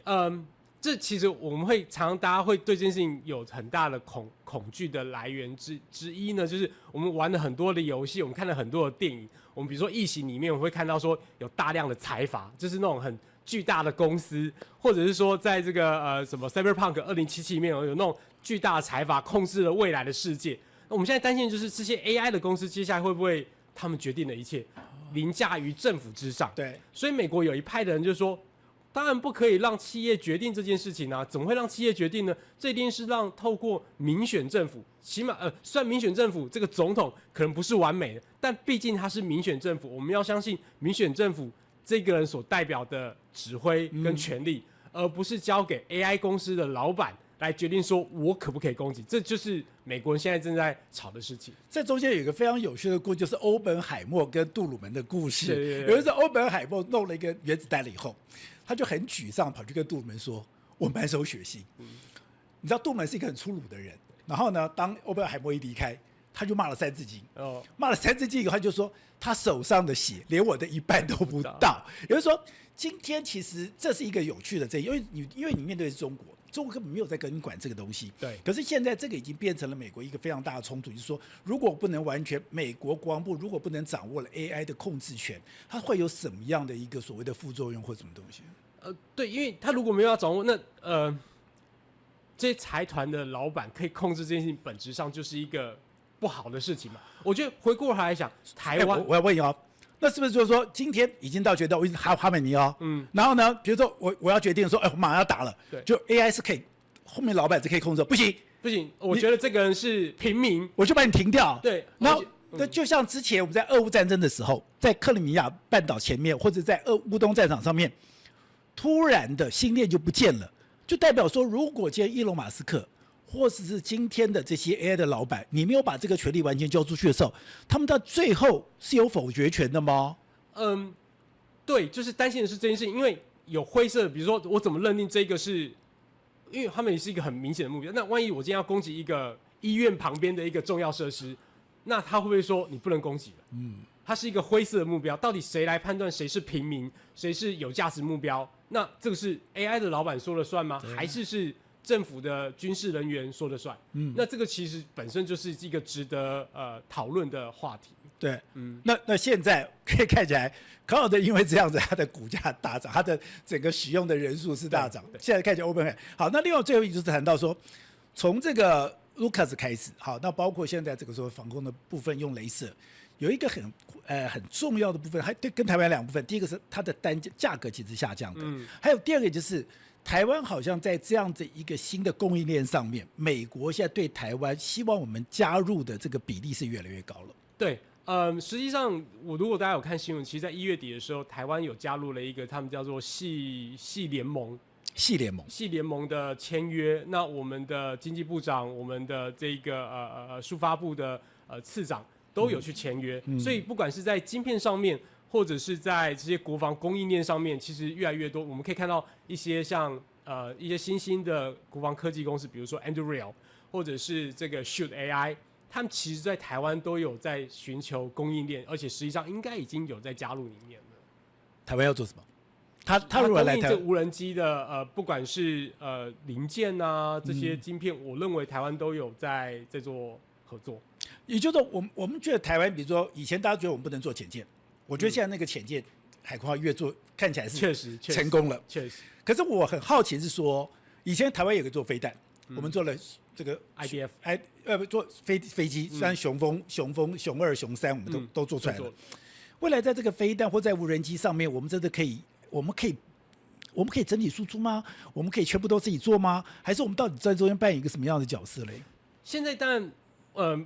这其实我们会常常大家会对这件事情有很大的恐惧的来源之一呢，就是我们玩了很多的游戏，我们看了很多的电影，我们比如说《异形》里面，我们会看到说有大量的财阀，就是那种很巨大的公司，或者是说在这个什么 Cyberpunk 2077里面有那种巨大的财阀控制了未来的世界。那我们现在担心的就是这些 AI 的公司接下来会不会他们决定的一切凌驾于政府之上？对，所以美国有一派的人就说。当然不可以让企业决定这件事情啊！怎么会让企业决定呢？这一定是让透过民选政府，起码虽然民选政府这个总统可能不是完美的，但毕竟他是民选政府，我们要相信民选政府这个人所代表的指挥跟权力，而不是交给 AI 公司的老板来决定说我可不可以攻击。这就是美国人现在正在吵的事情。这中间有一个非常有趣的故事，就是欧本海默跟杜鲁门的故事。对有一次欧本海默弄了一个原子弹了以后。他就很沮丧，跑去跟杜鲁门说：“我满手血腥。”你知道杜鲁门是一个很粗鲁的人，然后呢，当欧本海默一离开，他就骂了三字经。骂了三字经以后，他就说他手上的血连我的一半都不到。也就是说，今天其实这是一个有趣的争议，因为你面对的是中国。中国根本没有在跟你管这个东西，可是现在这个已经变成了美国一个非常大的冲突，就是说，如果不能完全美国国防部如果不能掌握了 AI 的控制权，它会有什么样的一个所谓的副作用或什么东西？对，因为他如果没有要掌握，那这些财团的老板可以控制这件事情，本质上就是一个不好的事情嘛。我觉得回过头来想，台湾，我要问你哦。那是不是就是说，今天已经到决定，我已经哈美尼哦，然后呢，比如说我要决定说，我马上要打了，就 AI 是可以，后面老板是可以控制，不行，我觉得这个人是平民，我就把你停掉。对，然后就像之前我们在俄乌战争的时候，在克里米亚半岛前面，或者在乌东战场上面，突然的星链就不见了，就代表说，如果今天伊隆马斯克。或者是今天的这些 AI 的老板，你没有把这个权利完全交出去的时候，他们到最后是有否决权的吗？对，就是担心的是这件事情，因为有灰色，比如说我怎么认定这个是，因为他们也是一个很明显的目标。那万一我今天要攻击一个医院旁边的一个重要设施，那他会不会说你不能攻击了？它是一个灰色的目标，到底谁来判断谁是平民，谁是有价值目标？那这个是 AI 的老板说了算吗？还是政府的军事人员说了算？那这个其实本身就是一个值得讨论的话题。对，那现在可以看起来，考尔的因为这样子，它的股价大涨，它的整个使用的人数是大涨。现在看起来 OpenAI 好，那另外最后一个就是谈到说，从这个 Lucas 开始，好，那包括现在这个说防空的部分用雷射，有一个很重要的部分，还对跟台湾两部分，第一个是它的价格其实下降的，还有第二个就是台湾好像在这样子一个新的供应链上面，美国现在对台湾希望我们加入的这个比例是越来越高了。对。实际上，如果大家有看新闻，其实，在1月底的时候，台湾有加入了一个他们叫做系联盟的签约。那我们的经济部长、我们的这个数发部的次长都有去签约。所以，不管是在晶片上面，或者是在这些国防供应链上面，其实越来越多。我们可以看到一些像一些新兴的国防科技公司，比如说 Anduril， 或者是这个 Shoot AI。他们其实，在台湾都有在寻求供应链，而且实际上应该已经有在加入里面了。台湾要做什么？他如果来台湾，这无人机的不管是零件啊这些晶片，我认为台湾都有在做合作。也就是说，我们觉得台湾，比如说以前大家觉得我们不能做潜舰，我觉得现在那个潜舰海空号越做看起来是确实成功了，确实。可是我很好奇是说，以前台湾有个做飞弹，我们做了。这个 IDF 做飞机，虽然雄风、雄2、雄3我们都做出来了。未来在这个飞弹或在无人机上面，我们真的我们可以整体输出吗？我们可以全部都自己做吗？还是我们到底在中间扮演一个什么样的角色嘞？现在当然，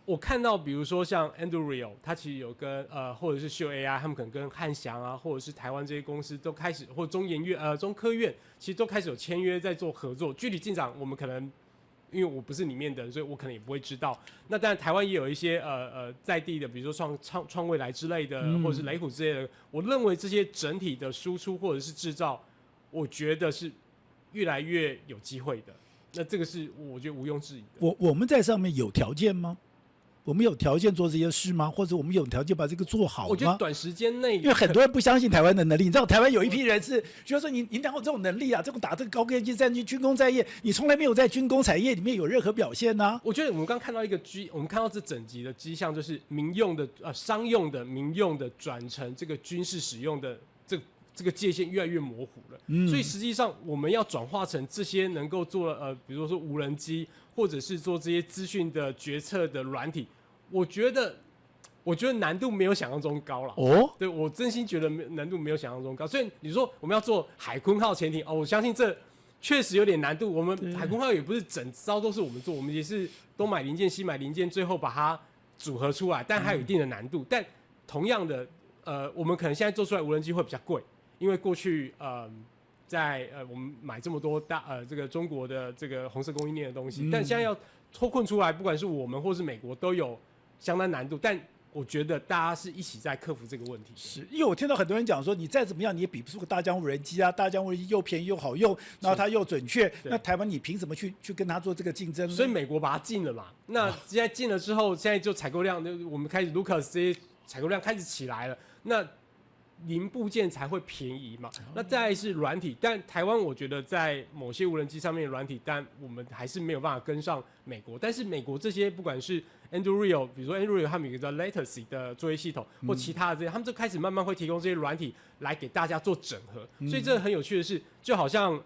我看到比如说像 Anduril， 它其实有跟或者是Shoot AI， 他们可能跟汉翔啊，或者是台湾这些公司都开始，或者中科院，其实都开始有签约在做合作。具体进展我们可能。因为我不是里面的人，所以我可能也不会知道。那当然，台湾也有一些在地的，比如说创未来之类的，或者是雷虎之类的。我认为这些整体的输出或者是制造，我觉得是越来越有机会的。那这个是我觉得毋庸置疑的。我们在上面有条件吗？我们有条件做这些事吗？或者我们有条件把这个做好吗？我觉得短时间内，因为很多人不相信台湾的能力。你知道台湾有一批人是觉得说你哪有这种能力啊？这种打这个高科技战区、军工战业，你从来没有在军工产业里面有任何表现啊。我觉得我们刚看到我们看到这整集的迹象，就是民用的商用的、民用的转成这个军事使用的这个界限越来越模糊了。所以实际上我们要转化成这些能够做比如说无人机，或者是做这些资讯的决策的软体。我觉得难度没有想象中高了。对，我真心觉得难度没有想象中高。所以你说我们要做海鲲号潜艇，我相信这确实有点难度。我们海鲲号也不是整艘都是我们做，我们也是东买零件西买零件，最后把它组合出来，但还有一定的难度。但同样的，我们可能现在做出来无人机会比较贵，因为过去在我们买这么多这个中国的这个红色供应链的东西，但现在要脱困出来，不管是我们或是美国都有相当难度，但我觉得大家是一起在克服这个问题。是因为我听到很多人讲说，你再怎么样你也比不出个大疆无人机啊，大疆无人机又便宜又好用，然后它又准确，那台湾你凭什么去跟它做这个竞争呢？所以美国把它禁了嘛。那现在禁了之后，现在就采购量，我们开始 Lucas 这些采购量开始起来了，那零部件才会便宜嘛。那再来是软体，但台湾我觉得在某些无人机上面的软体，但我们还是没有办法跟上美国。但是美国这些不管是 Anduril， 比如说 Anduril 他们有一个叫 Lattice 的作业系统，或其他的这些，他们就开始慢慢会提供这些软体来给大家做整合。所以这很有趣的是，就好像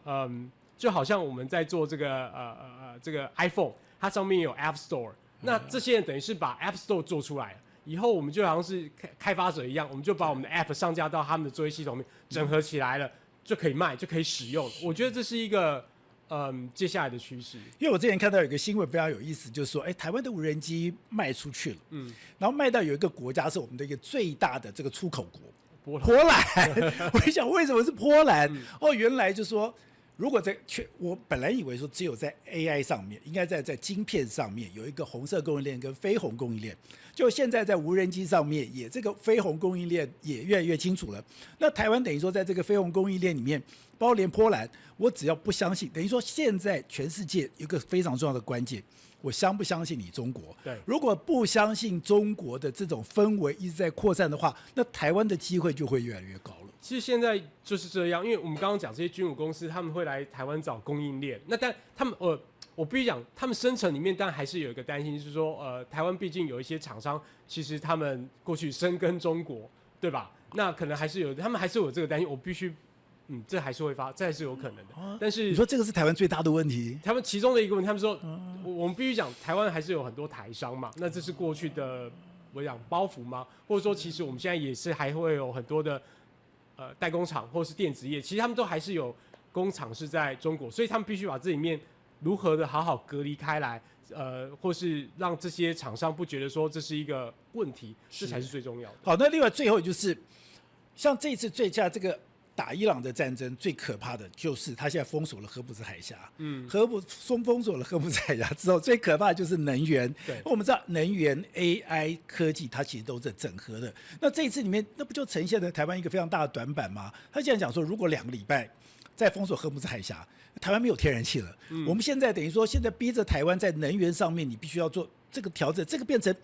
我们在做这个 iPhone， 它上面有 App Store， 那这些人等于是把 App Store 做出来了。以后我们就好像是开发者一样，我们就把我们的 App 上架到他们的作业系统里面，整合起来了，就可以卖，就可以使用。我觉得这是一个接下来的趋势。因为我之前看到有一个新闻非常有意思，就是说，台湾的无人机卖出去了，然后卖到有一个国家是我们的一个最大的这个出口国，波兰。我一想，为什么是波兰？原来就说。如果我本来以为说只有在 AI 上面，应该在晶片上面有一个红色供应链跟非红供应链，就现在在无人机上面也这个非红供应链也越来越清楚了。那台湾等于说在这个非红供应链里面，包括连波兰，我只要不相信，等于说现在全世界有一个非常重要的关键，我相不相信你中国？对，如果不相信中国的这种氛围一直在扩散的话，那台湾的机会就会越来越高了。其实现在就是这样，因为我们刚刚讲这些军武公司，他们会来台湾找供应链。那但他们我我必须讲，他们深层里面当然还是有一个担心，就是说，台湾毕竟有一些厂商，其实他们过去深耕中国，对吧？那可能还是有，他们还是有这个担心。我必须，这还是会这还是有可能的。但是你说这个是台湾最大的问题？他们其中的一个问题，他们说，我们必须讲，台湾还是有很多台商嘛，那这是过去的我讲包袱吗？或者说，其实我们现在也是还会有很多的代工厂或是电子业，其实他们都还是有工厂是在中国，所以他们必须把这里面如何的好好隔离开来，或是让这些厂商不觉得说这是一个问题，这才是最重要的。好，那另外最后就是，像这次最佳这个打伊朗的战争，最可怕的就是他现在封锁了荷姆兹海峡。封锁了荷姆兹海峡之后，最可怕的就是能源。对，我们知道能源、AI 科技，它其实都是整合的。那这一次里面，那不就呈现了台湾一个非常大的短板吗？他现在讲说，如果2个礼拜再封锁荷姆兹海峡，台湾没有天然气了。我们现在等于说，现在逼着台湾在能源上面，你必须要做这个调整，这个变成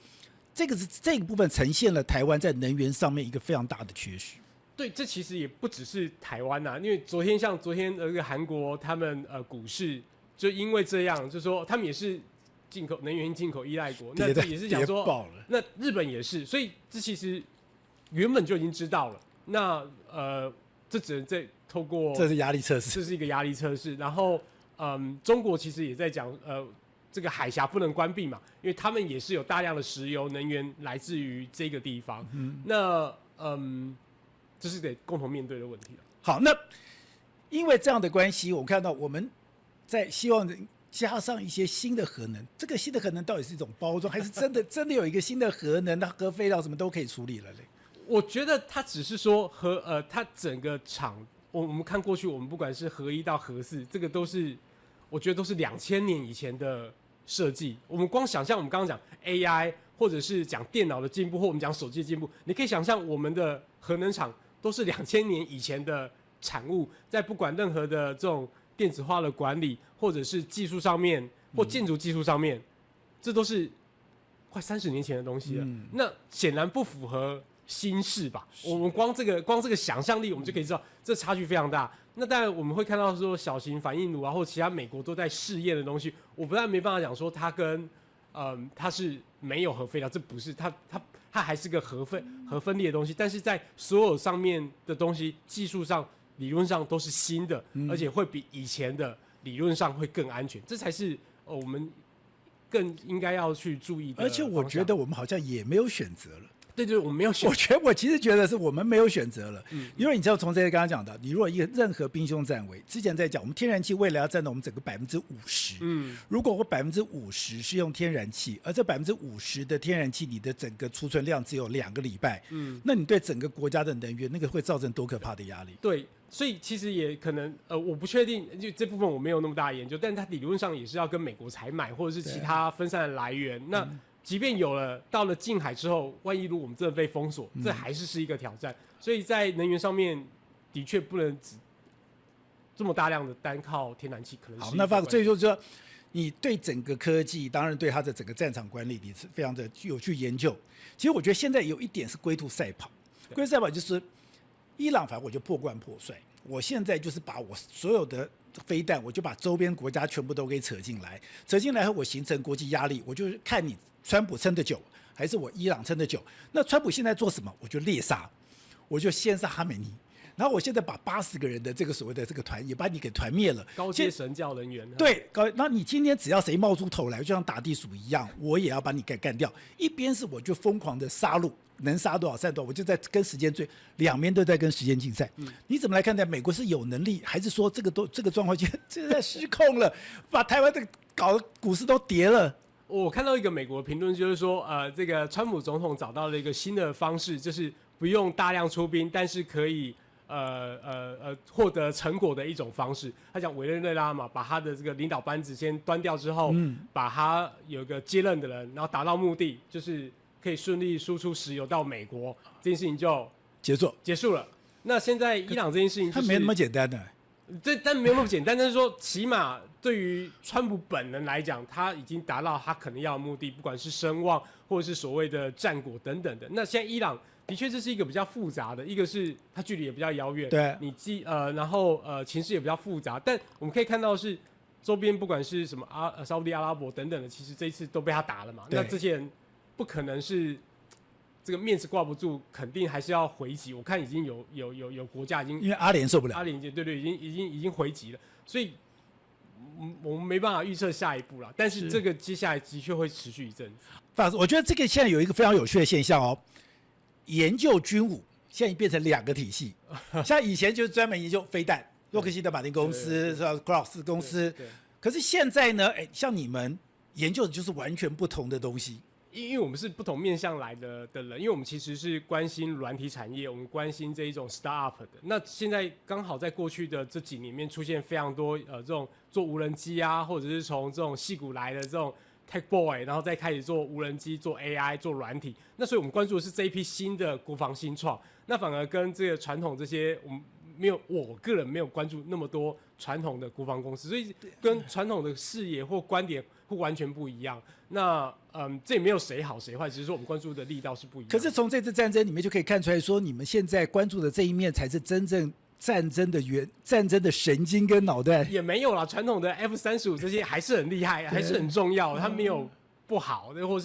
这个部分呈现了台湾在能源上面一个非常大的缺失。对，这其实也不只是台湾呐，因为昨天那个韩国他们股市就因为这样，就说他们也是能源进口依赖国，那也是讲说，那日本也是，所以这其实原本就已经知道了。那这只能再透过这是压力测试，这是一个压力测试。然后中国其实也在讲这个海峡不能关闭嘛，因为他们也是有大量的石油能源来自于这个地方。那这是得共同面对的问题了。好，那因为这样的关系，我看到我们在希望加上一些新的核能。这个新的核能到底是一种包装，还是真的有一个新的核能，它核废料什么都可以处理了嘞？我觉得它只是说它整个厂，我们看过去，我们不管是核1到核4，这个都是我觉得都是2000年以前的设计。我们光想象我们刚刚讲 AI， 或者是讲电脑的进步，或我们讲手机的进步，你可以想象我们的核能厂都是2000年以前的产物，在不管任何的这种电子化的管理，或者是技术上面，或建筑技术上面，这都是快30年前的东西了。那显然不符合新式吧？我们光这个想象力，我们就可以知道这差距非常大。那当然我们会看到说小型反应炉啊，或其他美国都在试验的东西，我不但没办法讲说它跟它是没有核废料，这不是它还是个核分裂的东西，但是在所有上面的东西技术上理论上都是新的，而且会比以前的理论上会更安全，这才是我们更应该要去注意的。而且我觉得我们好像也没有选择了。对，我们没有选择。我其实觉得是我们没有选择了，因为你知道从这些刚刚讲的，你如果任何兵凶战危，之前在讲我们天然气未来要占到我们整个50%，如果我50%是用天然气，而这50%的天然气你的整个储存量只有2个礼拜，那你对整个国家的能源那个会造成多可怕的压力？对，所以其实也可能我不确定，就这部分我没有那么大的研究，但是它理论上也是要跟美国采买，或者是其他分散的来源。那即便有了，到了近海之后，万一如果我们真的被封锁，这还是一个挑战。所以在能源上面，的确不能只这么大量的单靠天然气，可能是。好，那法所以就是说，你对整个科技，当然对它的整个战场管理，你是非常的有去研究。其实我觉得现在有一点是龟兔赛跑，龟兔赛跑就是伊朗，反正我就破罐破摔。我现在就是把我所有的飞弹，我就把周边国家全部都给扯进来，扯进来后我形成国际压力，我就看你川普撑得久，还是我伊朗撑得久。那川普现在做什么？我就猎杀，我就先杀哈梅尼，然后我现在把80个人的这个所谓的这个团也把你给团灭了，高阶神教人员。对，那你今天只要谁冒出头来，就像打地鼠一样，我也要把你给干掉。一边是我就疯狂的杀戮，能杀多少杀多少，我就在跟时间追，两边都在跟时间竞赛。你怎么来看待美国是有能力，还是说这个状况现在失控了，把台湾的搞得股市都跌了？我看到一个美国评论，就是说，这个川普总统找到了一个新的方式，就是不用大量出兵，但是可以获得成果的一种方式。他讲委内瑞拉嘛，把他的这个领导班子先端掉之后，把他有一个接任的人，然后达到目的，就是可以顺利输出石油到美国，这件事情就结束了。那现在伊朗这件事情，他没那么简单的。对，但没有那么简单。但是说，起码对于川普本人来讲，他已经达到他可能要的目的，不管是声望或者是所谓的战果等等的。那现在伊朗的确这是一个比较复杂的，一个是它距离也比较遥远，对，然后情势也比较复杂。但我们可以看到是周边不管是什么沙烏地阿拉伯等等的，其实这一次都被他打了嘛。那这些人不可能是这个面子挂不住，肯定还是要回击。我看已经有国家已经因为阿联受不了，阿联对，已经回击了，所以我们没办法预测下一步了。但是这个接下来的确会持续一阵子。法师，我觉得这个现在有一个非常有趣的现象哦，研究军武现在变成2个体系，像以前就是专门研究飞弹。洛克希德马丁公司是吧？克劳斯公司，可是现在呢，像你们研究的就是完全不同的东西。因为我们是不同面向来的人，因为我们其实是关心软体产业，我们关心这一种 startup 的。那现在刚好在过去的这几年里面出现非常多这种做无人机啊，或者是从这种矽谷来的这种 tech boy， 然后再开始做无人机、做 AI、做软体。那所以我们关注的是这一批新的国防新创，那反而跟这个传统这些我们。没有，我个人没有关注那么多传统的国防公司，所以跟传统的视野或观点会完全不一样。那这也没有谁好谁坏，只是说我们关注的力道是不一样。可是从这次战争里面就可以看出来说，你们现在关注的这一面才是真正战争的神经跟脑袋。也没有啦，传统的 F-35这些还是很厉害，还是很重要，它没有不好的，或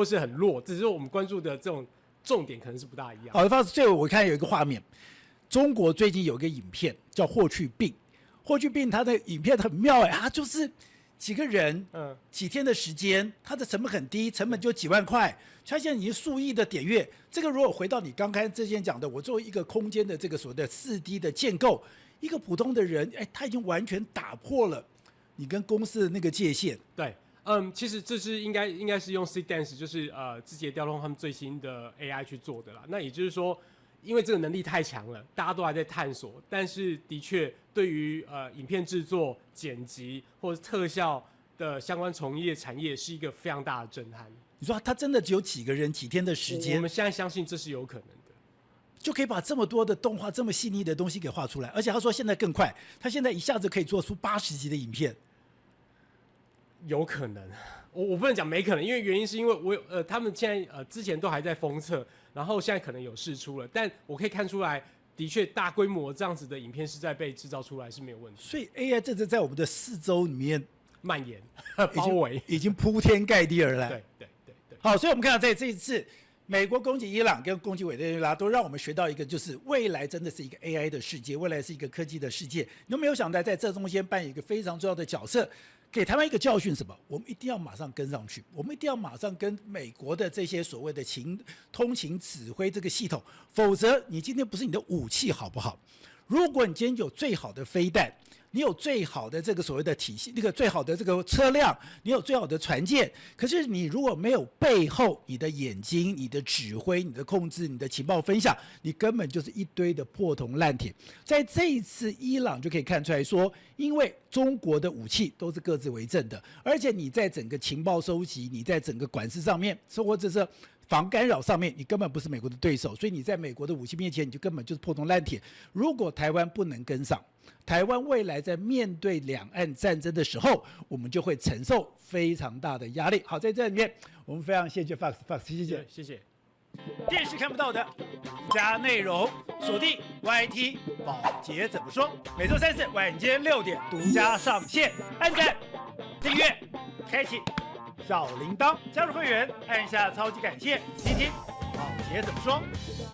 是很弱，只是说我们关注的这种重点可能是不大一样。好的，最后我看有一个画面。中国最近有个影片叫《霍去病》，霍去病他的影片很妙他就是几个人，几天的时间，他的成本很低，成本就几万块，他现在已经数亿的点阅。这个如果回到你刚才之前讲的，我作为一个空间的这个所谓的4D 的建构，一个普通的人，他已经完全打破了你跟公司的那个界限。对。其实这是应该是用 Seedance， 就是字节跳动他们最新的 AI 去做的啦。那也就是说。因为这个能力太强了，大家都还在探索。但是的确，对于影片制作、剪辑或者特效的相关从业产业，是一个非常大的震撼。你说他真的只有几个人、几天的时间？我们现在相信这是有可能的，就可以把这么多的动画、这么细腻的东西给画出来。而且他说现在更快，他现在一下子可以做出80集的影片。有可能，我不能讲没可能，因为原因是因为他们现在之前都还在封测。然后现在可能有释出了，但我可以看出来，的确大规模这样子的影片是在被制造出来是没有问题。所以 AI 这次在我们的4周里面蔓延、包围，已经铺天盖地而来。对。好，所以我们看到在这一次，美国攻击伊朗跟攻击委内瑞拉，都让我们学到一个，就是未来真的是一个 AI 的世界，未来是一个科技的世界。你有没有想到在这中间扮演一个非常重要的角色？给台湾一个教训，什么？我们一定要马上跟上去，我们一定要马上跟美国的这些所谓的通勤指挥这个系统，否则你今天不是你的武器好不好？如果你今天有最好的飞弹，你有最好的这个所谓的体系，那个最好的这个车辆，你有最好的船舰，可是你如果没有背后你的眼睛、你的指挥、你的控制、你的情报分享，你根本就是一堆的破铜烂铁。在这一次伊朗就可以看出来说，因为中国的武器都是各自为政的，而且你在整个情报收集，你在整个管制上面，或者是防干扰上面，你根本不是美国的对手，所以你在美国的武器面前，你就根本就是破铜烂铁。如果台湾不能跟上，台湾未来在面对两岸战争的时候，我们就会承受非常大的压力。好，在这里面，我们非常谢谢 Fox， 谢谢。电视看不到的独家内容，锁定 YT 宝洁怎么说？每周3、4晚间6点独家上线，按赞、订阅、开启小铃铛，加入会员，按下超级感谢，听听宝洁怎么说。